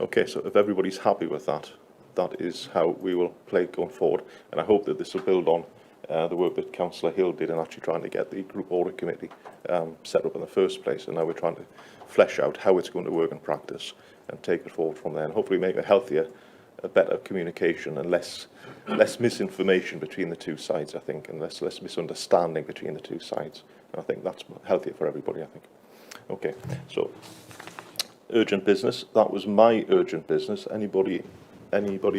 Okay, so if everybody's happy with that, that is how we will play it going forward. And I hope that this will build on the work that Councillor Hill did in actually trying to get the Group Audit Committee set up in the first place. And now we're trying to flesh out how it's going to work in practice and take it forward from there. And hopefully make a healthier, a better communication and less misinformation between the two sides, I think, and less misunderstanding between the two sides. And I think that's healthier for everybody, I think. Okay, so urgent business. That was my urgent business. Anybody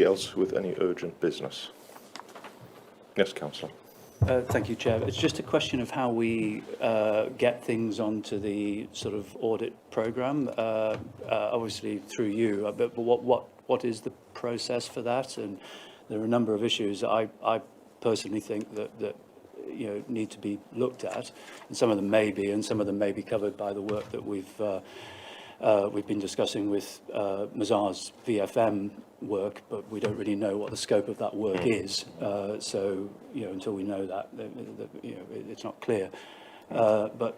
else with any urgent business? Yes, Councillor.
Thank you, Chair. It's just a question of how we get things onto the sort of audit programme, obviously through you, but what is the process for that? And there are a number of issues that I personally think that need to be looked at, and some of them may be, and some of them may be covered by the work that we've been discussing with Mazar's VFM work, but we don't really know what the scope of that work is. So, until we know that, it's not clear. But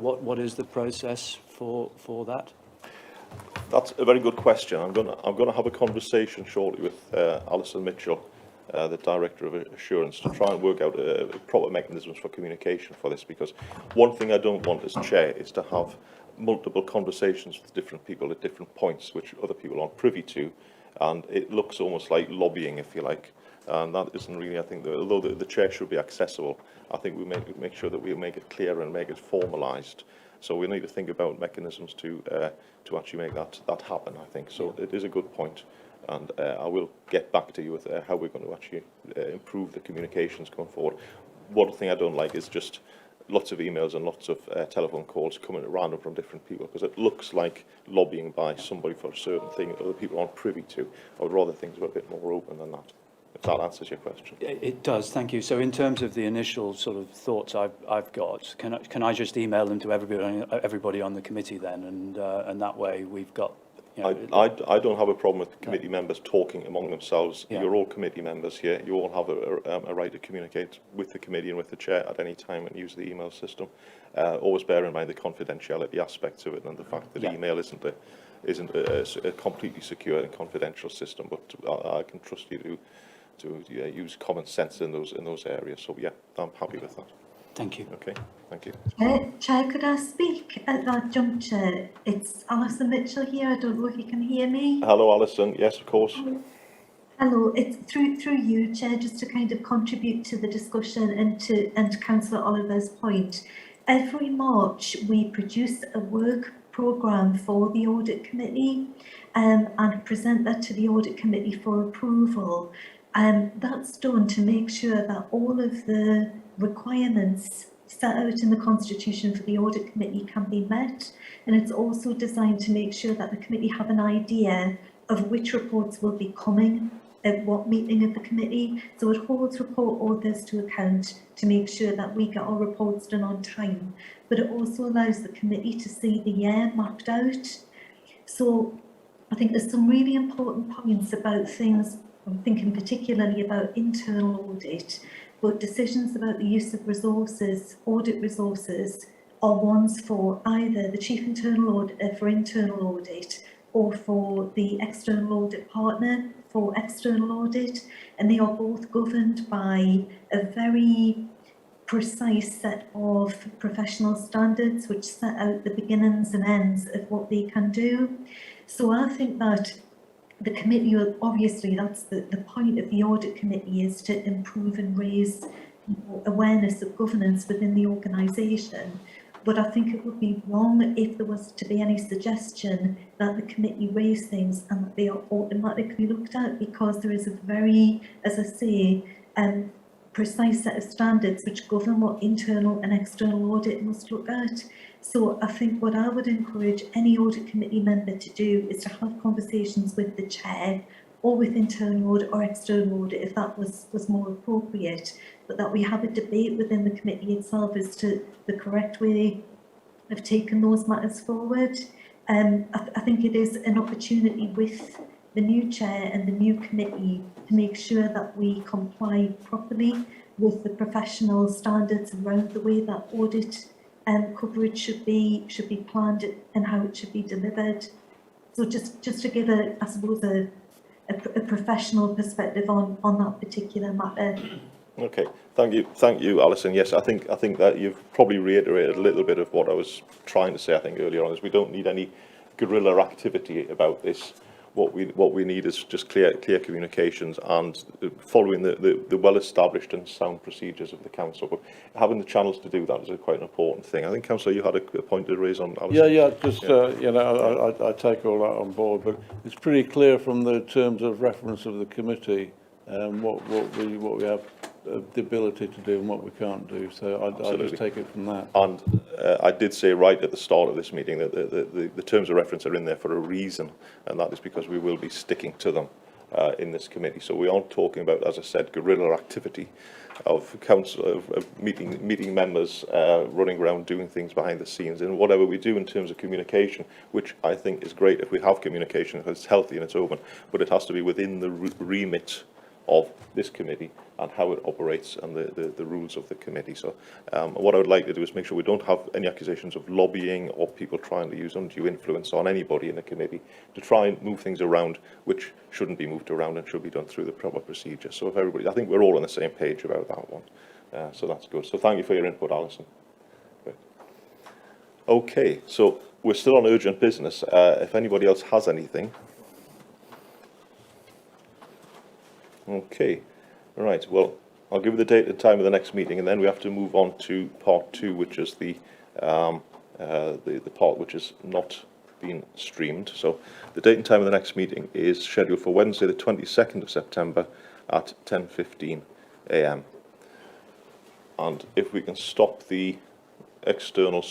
what is the process for that?
That's a very good question. I'm gonna have a conversation shortly with Alison Mitchell, the Director of Assurance, to try and work out proper mechanisms for communication for this, because one thing I don't want as chair is to have multiple conversations with different people at different points, which other people aren't privy to, and it looks almost like lobbying, if you like, and that isn't really, I think, although the chair should be accessible, I think we make sure that we make it clear and make it formalised. So we need to think about mechanisms to actually make that happen, I think. So it is a good point, and I will get back to you with how we're going to actually improve the communications going forward. One thing I don't like is just lots of emails and lots of telephone calls coming at random from different people, because it looks like lobbying by somebody for a certain thing that other people aren't privy to. I would rather things were a bit more open than that, if that answers your question.
It does, thank you. So in terms of the initial sort of thoughts I've got, can I just email them to everybody on the committee then, and that way we've got.
I don't have a problem with committee members talking among themselves.
Yeah.
You're all committee members here. You all have a right to communicate with the committee and with the chair at any time and use the email system. Always bear in mind the confidentiality aspects of it and the fact that email isn't isn't a completely secure and confidential system. But I can trust you to use common sense in those areas. So yeah, I'm happy with that.
Thank you.
Okay, thank you.
Chair, could I speak at that juncture? It's Alison Mitchell here. I don't know if you can hear me.
Hello, Alison. Yes, of course.
Hello, it's through you, Chair, just to kind of contribute to the discussion and to Councillor Oliver's point. Every March we produce a work programme for the Audit Committee and present that to the Audit Committee for approval. And that's done to make sure that all of the requirements set out in the Constitution for the Audit Committee can be met. And it's also designed to make sure that the committee have an idea of which reports will be coming at what meeting of the committee. So it holds report authors to account to make sure that we get our reports done on time. But it also allows the committee to see the year mapped out. So I think there's some really important points about things. I'm thinking particularly about internal audit, but decisions about the use of resources, audit resources, are ones for either the Chief Internal Auditor for internal audit or for the external audit partner for external audit, and they are both governed by a very precise set of professional standards which set out the beginnings and ends of what they can do. So I think that the committee will, obviously that's the point of the audit committee, is to improve and raise awareness of governance within the organisation. But I think it would be wrong if there was to be any suggestion that the committee raise things and that they are automatically looked at, because there is a very, as I say, precise set of standards which govern what internal and external audit must look at. So I think what I would encourage any audit committee member to do is to have conversations with the chair or with internal audit or external audit if that was more appropriate, but that we have a debate within the committee itself as to the correct way of taking those matters forward. I think it is an opportunity with the new chair and the new committee to make sure that we comply properly with the professional standards around the way that audit coverage should be planned and how it should be delivered. So just to give I suppose a professional perspective on that particular matter.
Okay, thank you, Alison. Yes, I think that you've probably reiterated a little bit of what I was trying to say. I think earlier on is we don't need any guerrilla activity about this. What we need is just clear communications and following the well-established and sound procedures of the council. But having the channels to do that is quite an important thing. I think, Councillor, you had a point to raise on Alison.
Yeah, just you know, I take all that on board, but it's pretty clear from the terms of reference of the committee what we have the ability to do and what we can't do. So I just take it from that.
And I did say right at the start of this meeting that the terms of reference are in there for a reason, and that is because we will be sticking to them in this committee. So we aren't talking about, as I said, guerrilla activity of council of meeting members running around doing things behind the scenes. And whatever we do in terms of communication, which I think is great if we have communication, if it's healthy and it's open, but it has to be within the remit of this committee and how it operates and the rules of the committee. So what I would like to do is make sure we don't have any accusations of lobbying or people trying to use undue influence on anybody in the committee to try and move things around which shouldn't be moved around and should be done through the proper procedure. So if everybody, I think we're all on the same page about that one. So that's good. So thank you for your input, Alison. Good. Okay, so we're still on urgent business. If anybody else has anything. Okay, right, well, I'll give you the date and time of the next meeting, and then we have to move on to part 2, which is the part which has not been streamed. So the date and time of the next meeting is scheduled for Wednesday the 22nd of September at 10:15 a.m. And if we can stop the external